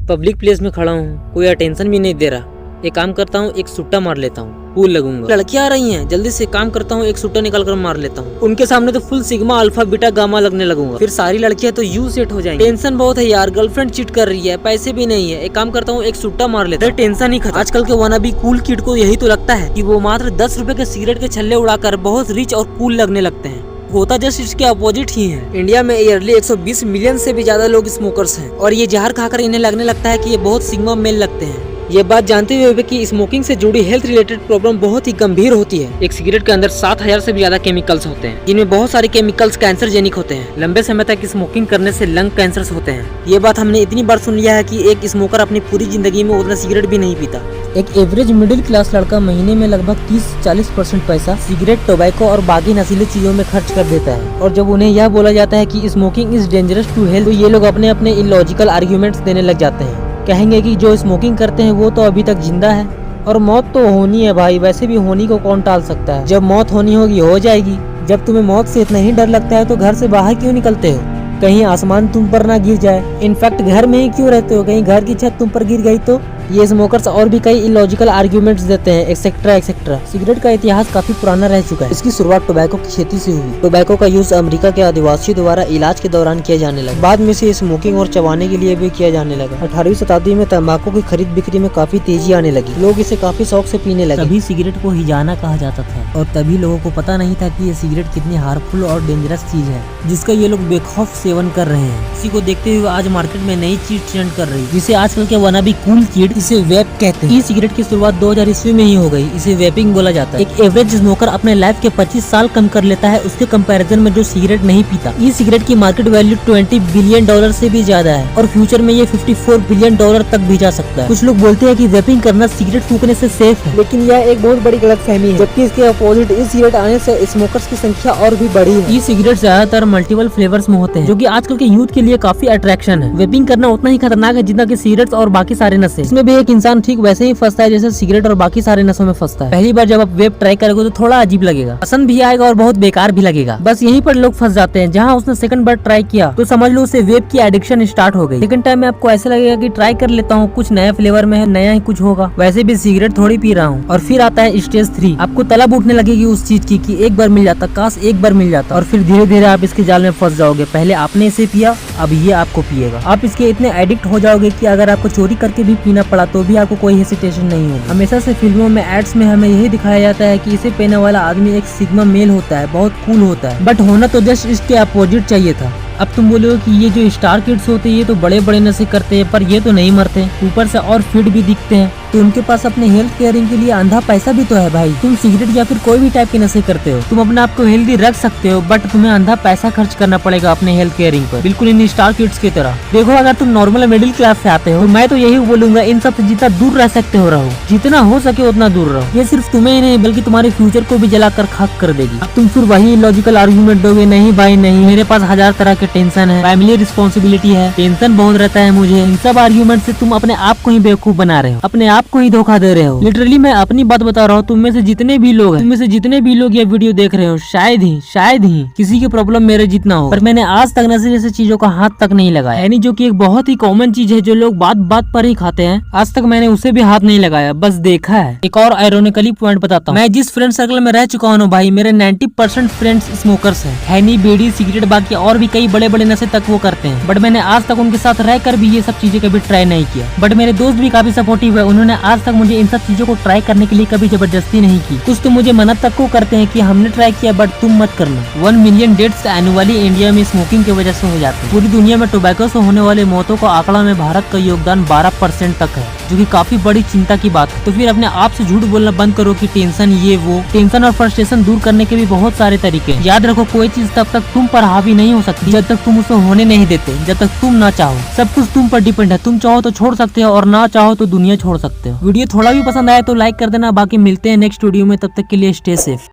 Public place में खड़ा हूँ, कोई अटेंशन भी नहीं दे रहा। एक काम करता हूँ, एक सुट्टा मार लेता हूँ, कूल लगूंगा। लड़कियां आ रही हैं, जल्दी से काम करता हूँ, एक सुट्टा निकाल कर मार लेता हूँ। उनके सामने तो full sigma alpha beta gamma लगने लगूंगा, फिर सारी लड़कियां तो यू सेट हो जाएंगी। टेंशन बहुत है यार, गर्लफ्रेंड चीट कर रही है, पैसे भी नहीं है। एक काम करता हूँ, एक सुट्टा मार लेता हूँ, टेंशन ही खत्म। आजकल के वानाबी कूल किड को यही तो लगता है कि वो मात्र 10 रुपए के सिगरेट के छल्ले उड़ाकर बहुत रिच और कूल लगने लगते हैं। होता जस्ट इसके अपोजिट ही है। इंडिया में ईयरली 120 मिलियन से भी ज्यादा लोग स्मोकर्स हैं और ये जहर खाकर इन्हें लगने लगता है कि ये बहुत सिग्मा मेल लगते हैं। ये बात जानते हुए भी कि स्मोकिंग से जुड़ी हेल्थ रिलेटेड प्रॉब्लम बहुत ही गंभीर होती है। एक सिगरेट के अंदर 7000 से भी ज्यादा केमिकल्स होते हैं, जिनमें बहुत सारे केमिकल्स कैंसर जेनिक होते हैं। लंबे समय तक स्मोकिंग करने से लंग कैंसर होते हैं। ये बात हमने इतनी बार सुन लिया है कि एक स्मोकर अपनी पूरी जिंदगी में उतना सिगरेट भी नहीं पीता। एक एवरेज मिडिल क्लास लड़का महीने में लगभग 30-40% पैसा सिगरेट, टोबैको और बाकी नशीली चीजों में खर्च कर देता है। और जब उन्हें यह बोला जाता है कि smoking is dangerous to health, तो ये लोग अपने अपने इलॉजिकल आर्ग्यूमेंट्स देने लग जाते हैं। कहेंगे कि जो स्मोकिंग करते हैं वो तो अभी तक जिंदा है और मौत तो होनी है भाई, वैसे भी होनी को कौन टाल सकता है। जब मौत होनी होगी हो जाएगी। जब तुम्हें मौत से इतना ही डर लगता है तो घर से बाहर क्यों निकलते हो? कहीं आसमान तुम पर ना गिर जाए। इनफैक्ट घर में ही क्यों रहते हो, कहीं घर की छत तुम पर गिर गई तो? ये स्मोकर्स और भी कई इलॉजिकल आर्ग्यूमेंट्स देते हैं, एक्सेट्रा एक्सेट्रा। सिगरेट का इतिहास काफी पुराना रह चुका है। इसकी शुरुआत टोबैको की खेती से हुई। टोबैको का यूज अमेरिका के आदिवासियों द्वारा इलाज के दौरान किया जाने लगा। बाद में से स्मोकिंग और चबाने के लिए भी किया जाने लगा। 18वीं शताब्दी में तंबाकू की खरीद बिक्री में काफी तेजी आने लगी। लोग इसे काफी शौक से पीने लगे। तभी सिगरेट को हिजाना कहा जाता था और तभी लोगों को पता नहीं था कि ये सिगरेट कितनी हार्मफुल और डेंजरस चीज है, जिसका ये लोग बेखौफ सेवन कर रहे हैं। इसी को देखते हुए आज मार्केट में नई चीज ट्रेंड कर रही है, जिसे आजकल के वानाबी कूल किड इसे वेप कहते हैं। ई सिगरेट की शुरुआत 2000 ईस्वी में ही हो गई। इसे वेपिंग बोला जाता है। एक एवरेज स्मोकर अपने लाइफ के 25 साल कम कर लेता है उसके कंपैरिजन में जो सिगरेट नहीं पीता। ई सिगरेट की मार्केट वैल्यू $20 बिलियन से भी ज्यादा है और फ्यूचर में ये $54 बिलियन तक भी जा सकता है। कुछ लोग बोलते हैं कि वेपिंग करना सिगरेट फूकने से सेफ है, लेकिन यह एक बहुत बड़ी गलतफहमी है। जबकि इसके अपोजिट ई सिगरेट आने से स्मोकर्स की संख्या और भी बढ़ी है। ई सिगरेट ज्यादातर मल्टीपल फ्लेवर्स में होते हैं, जो कि आजकल के यूथ के लिए काफी अट्रैक्शन है। वेपिंग करना उतना ही खतरनाक है जितना कि सिगरेट्स और बाकी सारे नशे। इसमें भी एक इंसान ठीक वैसे ही फंसता है जैसे सिगरेट और बाकी सारे नशों में फंसता है। पहली बार जब आप वेप ट्राई करोगे तो थोड़ा अजीब लगेगा, पसंद भी आएगा और बहुत बेकार भी लगेगा। बस यहीं पर लोग फंस जाते हैं। जहाँ उसने सेकंड बार ट्राई किया तो समझ लो उसे वेप की एडिक्शन स्टार्ट हो गई। सेकंड टाइम में आपको ऐसा लगेगा कि ट्राई कर लेता हूँ, कुछ नया फ्लेवर में है, नया ही कुछ होगा, वैसे भी सिगरेट थोड़ी पी रहा हूँ। और फिर आता है स्टेज 3। आपको तलब उठने लगेगी उस चीज की कि एक बार मिल जाता, काश एक बार मिल जाता। और फिर धीरे धीरे आप इसके जाल में फंस जाओगे। पहले आपने इसे पिया, अब ये आपको पिएगा। आप इसके इतने एडिक्ट हो जाओगे कि अगर आपको चोरी करके भी पीना पड़ा तो भी आपको कोई हेसिटेशन नहीं होगा। हमेशा से फिल्मों में एड्स में हमें यही दिखाया जाता है कि इसे पीने वाला आदमी एक सिग्मा मेल होता है, बहुत कूल होता है, बट होना तो जस्ट इसके अपोजिट चाहिए था। अब तुम बोलोगे कि ये जो स्टार किड्स होते हैं ये तो बड़े बड़े नशे करते हैं, पर ये तो नहीं मरते, ऊपर से और फिट भी दिखते हैं। तो उनके पास अपने हेल्थ केयरिंग के लिए अंधा पैसा भी तो है भाई। तुम सिगरेट या फिर कोई भी टाइप के नशे करते हो, तुम अपने आप को हेल्दी रख सकते हो, बट तुम्हें अंधा पैसा खर्च करना पड़ेगा अपने हेल्थ केयरिंग पर, बिल्कुल इन स्टार किड्स की तरह। देखो, अगर तुम नॉर्मल मिडिल क्लास से आते हो तो मैं तो यही बोलूंगा, इन सब से जितना दूर रह सकते हो रहो, जितना हो सके उतना दूर रहो। ये सिर्फ तुम्हें ही नहीं बल्कि तुम्हारे फ्यूचर को भी जलाकर खाक कर देगी। अब तुम फिर वही लॉजिकल आर्गुमेंट दोगे, नहीं भाई नहीं, मेरे पास 1000 तरह के टेंशन है, फैमिली रिस्पॉन्सिबिलिटी है, टेंशन बहुत रहता है मुझे। इन सब आर्गुमेंट से तुम अपने आप को ही बेवकूफ बना रहे हो, अपने आप को ही धोखा दे रहे हो। लिटरली मैं अपनी बात बता रहा हूँ। तुम में से जितने भी लोग ये वीडियो देख रहे हो, शायद ही किसी की प्रॉब्लम मेरे जितना हो, पर मैंने आज तक नशे जैसे चीजों का हाथ तक नहीं लगाया। यानी जो कि एक बहुत ही कॉमन चीज है जो लोग बात बात पर ही खाते हैं, आज तक मैंने उसे भी हाथ नहीं लगाया, बस देखा है। एक और आयरोनिकली पॉइंट बताता हूँ, मैं जिस फ्रेंड सर्कल में रह चुका हूँ भाई, मेरे 90% फ्रेंड्स स्मोकर्स हैं। खैनी, बीड़ी, सिगरेट, बाकी और भी कई बड़े बड़े नशे तक वो करते हैं, बट मैंने आज तक उनके साथ रहकर भी ये सब चीजें कभी ट्राई नहीं किया। बट मेरे दोस्त भी काफी सपोर्टिव है, उन्होंने आज तक मुझे इन सब चीजों को ट्राई करने के लिए कभी जबरदस्ती नहीं की। कुछ तो मुझे मना तक को करते हैं कि हमने ट्राई किया बट तुम मत करना। 1 मिलियन डेथ्स एनुअली इंडिया में स्मोकिंग की वजह से हो जाते हैं। पूरी दुनिया में टोबैको से होने वाले मौतों का आंकड़ा में भारत का योगदान 12% तक है, जो कि काफी बड़ी चिंता की बात है। तो फिर अपने आप से झूठ बोलना बंद करो कि टेंशन ये वो। टेंशन और फ्रस्ट्रेशन दूर करने के भी बहुत सारे तरीके हैं। याद रखो, कोई चीज तब तक तुम पर हावी नहीं हो सकती जब तक तुम उसे होने नहीं देते, जब तक तुम ना चाहो। सब कुछ तुम पर डिपेंड है। तुम चाहो तो छोड़ सकते हो और ना चाहो तो दुनिया छोड़ सकते हो। वीडियो थोड़ा भी पसंद आया तो लाइक कर देना। बाकी मिलते हैं नेक्स्ट वीडियो में, तब तक के लिए स्टे सेफ।